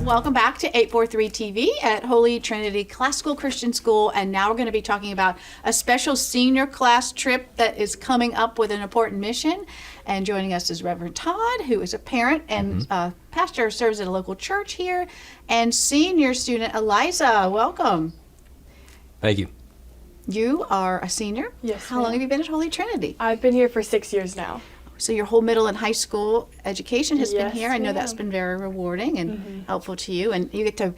Welcome back to 843 TV at Holy Trinity Classical Christian School, and now we're going to be talking about a special senior class trip that is coming up with an important mission. And joining us is Reverend Todd, who is a parent and pastor, serves at a local church here, and senior student Eliza. Welcome. Thank you. You are a senior? Yes. How long have you been at Holy Trinity? I've been here for 6 years now. So your whole middle and high school education has been Yes, here. I know that's been very rewarding and helpful to you. And you get to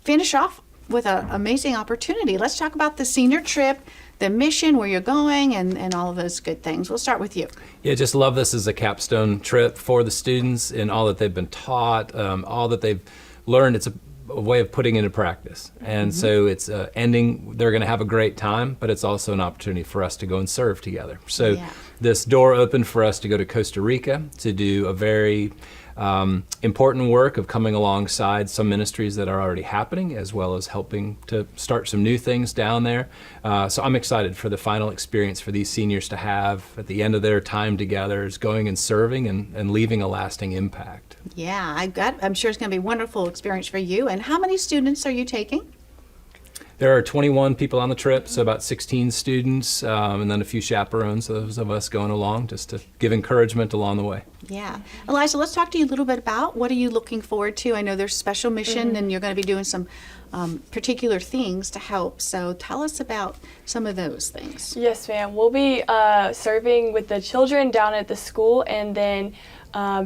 finish off with an amazing opportunity. Let's talk about the senior trip, the mission, where you're going, and all of those good things. We'll start with you. Yeah, just love this as a capstone trip for the students and all that they've been taught, all that they've learned. It's a way of putting into practice. And so it's ending, they're going to have a great time, but it's also an opportunity for us to go and serve together. So this door opened for us to go to Costa Rica to do a very important work of coming alongside some ministries that are already happening, as well as helping to start some new things down there. So I'm excited for the final experience for these seniors to have at the end of their time together, is going and serving and leaving a lasting impact. Yeah, I'm sure it's going to be a wonderful experience for you. And how many students are you taking? There are 21 people on the trip, so about 16 students, and then a few chaperones, those of us going along, just to give encouragement along the way. Yeah. Eliza, let's talk to you a little bit about what are you looking forward to? I know there's special mission and you're going to be doing some particular things to help. So tell us about some of those things. Yes, ma'am. We'll be serving with the children down at the school, and then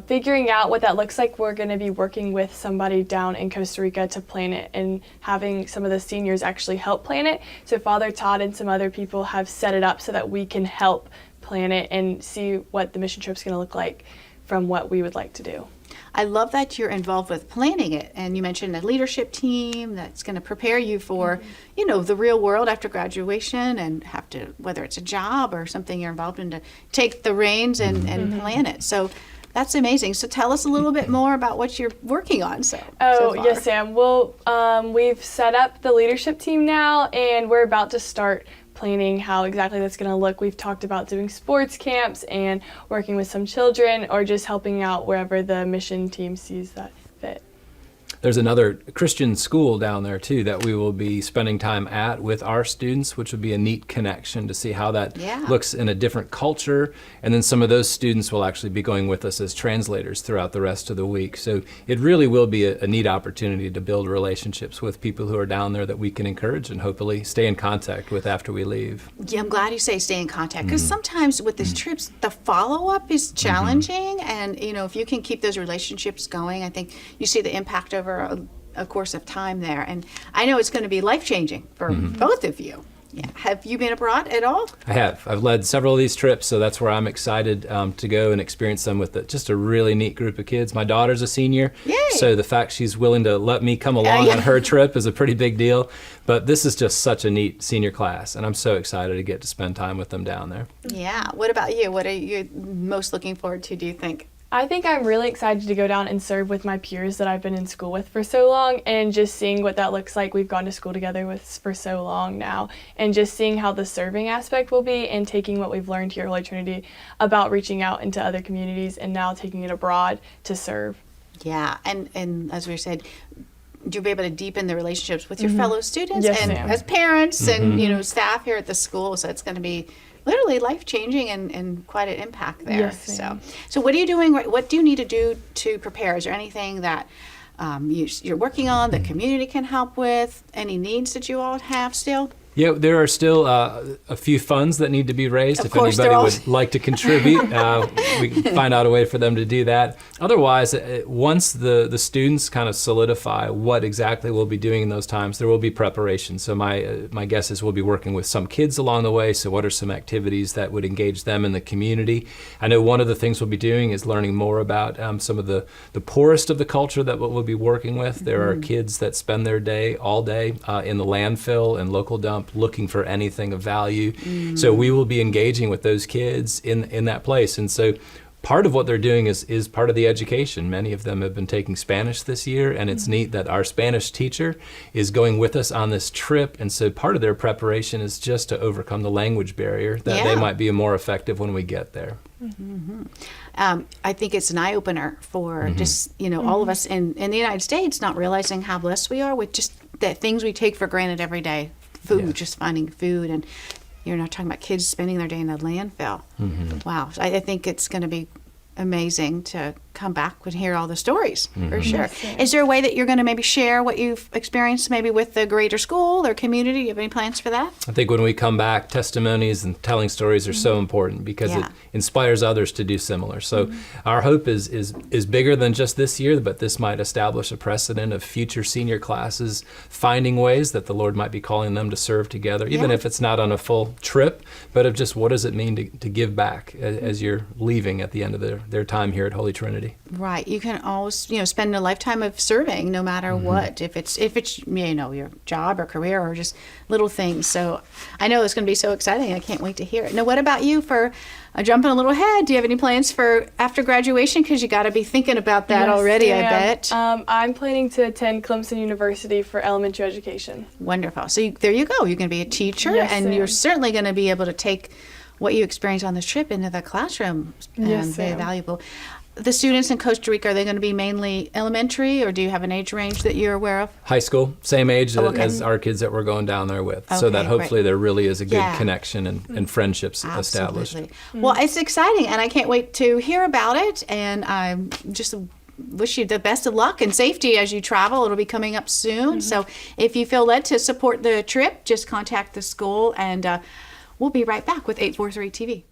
figuring out what that looks like. We're going to be working with somebody down in Costa Rica to plan it, and having some of the seniors actually help plan it. So Father Todd and some other people have set it up so that we can help plan it and see what the mission trip's going to look like from what we would like to do. I love that you're involved with planning it, and you mentioned a leadership team that's going to prepare you for, you know, the real world after graduation, and have to, whether it's a job or something you're involved in, to take the reins and plan it. So that's amazing. So tell us a little bit more about what you're working on. So far. Yes, Sam. Well, we've set up the leadership team now, and we're about to start planning how exactly that's going to look. We've talked about doing sports camps and working with some children, or just helping out wherever the mission team sees that fit. There's another Christian school down there too that we will be spending time at with our students, which will be a neat connection to see how that looks in a different culture. And then some of those students will actually be going with us as translators throughout the rest of the week. So it really will be a neat opportunity to build relationships with people who are down there that we can encourage and hopefully stay in contact with after we leave. Yeah, I'm glad you say stay in contact, because sometimes with these trips, the follow-up is challenging, and you know, if you can keep those relationships going, I think you see the impact over a course of time there. And I know it's going to be life-changing for both of you. Yeah. Have you been abroad at all? I have. I've led several of these trips, so that's where I'm excited to go and experience them with just a really neat group of kids. My daughter's a senior, so the fact she's willing to let me come along on her trip is a pretty big deal. But this is just such a neat senior class, and I'm so excited to get to spend time with them down there. Yeah. What about you? What are you most looking forward to, do you think? I think I'm really excited to go down and serve with my peers that I've been in school with for so long, and just seeing what that looks like. We've gone to school together with for so long now, and just seeing how the serving aspect will be, and taking what we've learned here at Holy Trinity about reaching out into other communities and now taking it abroad to serve. Yeah, and as we said, you'll be able to deepen the relationships with your fellow students and as parents and you know, staff here at the school. So it's going to be literally life-changing and quite an impact there. Yes, so what are you doing? What do you need to do to prepare? Is there anything that you're working on that community can help with? Any needs that you all have still? Yeah, there are still a few funds that need to be raised. Of if course, anybody would like to contribute, we can find out a way for them to do that. Otherwise, once the students kind of solidify what exactly we'll be doing in those times, there will be preparation. So my guess is we'll be working with some kids along the way. So what are some activities that would engage them in the community? I know one of the things we'll be doing is learning more about some of the poorest of the culture that we'll be working with. There are kids that spend their day all day in the landfill and local dump, looking for anything of value. So we will be engaging with those kids in that place. And so part of what they're doing is part of the education. Many of them have been taking Spanish this year, and it's neat that our Spanish teacher is going with us on this trip. And so part of their preparation is just to overcome the language barrier, that they might be more effective when we get there. I think it's an eye-opener for just, all of us in the United States not realizing how blessed we are with just the things we take for granted every day. Food, just finding food, and you're not talking about kids spending their day in a landfill. Wow. So I think it's going to be amazing to come back and hear all the stories, for sure. Is there a way that you're going to maybe share what you've experienced maybe with the greater school or community? Do you have any plans for that? I think when we come back, testimonies and telling stories are so important because it inspires others to do similar. So our hope is bigger than just this year, but this might establish a precedent of future senior classes finding ways that the Lord might be calling them to serve together, even if it's not on a full trip, but of just what does it mean to give back as you're leaving at the end of their time here at Holy Trinity. Right. You can always, spend a lifetime of serving no matter what, if it's your job or career or just little things. So I know it's going to be so exciting. I can't wait to hear it. Now, what about you for jumping a little ahead? Do you have any plans for after graduation? Because you got to be thinking about that already, I bet. I'm planning to attend Clemson University for elementary education. Wonderful. So there you go. You're going to be a teacher, and you're certainly going to be able to take what you experience on this trip into the classroom. Very valuable. The students in Costa Rica, are they going to be mainly elementary, or do you have an age range that you're aware of? High school, same age as our kids that we're going down there with. So that hopefully there really is a good connection and friendships established. Well, it's exciting, and I can't wait to hear about it. And I just wish you the best of luck and safety as you travel. It'll be coming up soon. So if you feel led to support the trip, just contact the school, and we'll be right back with 843 TV.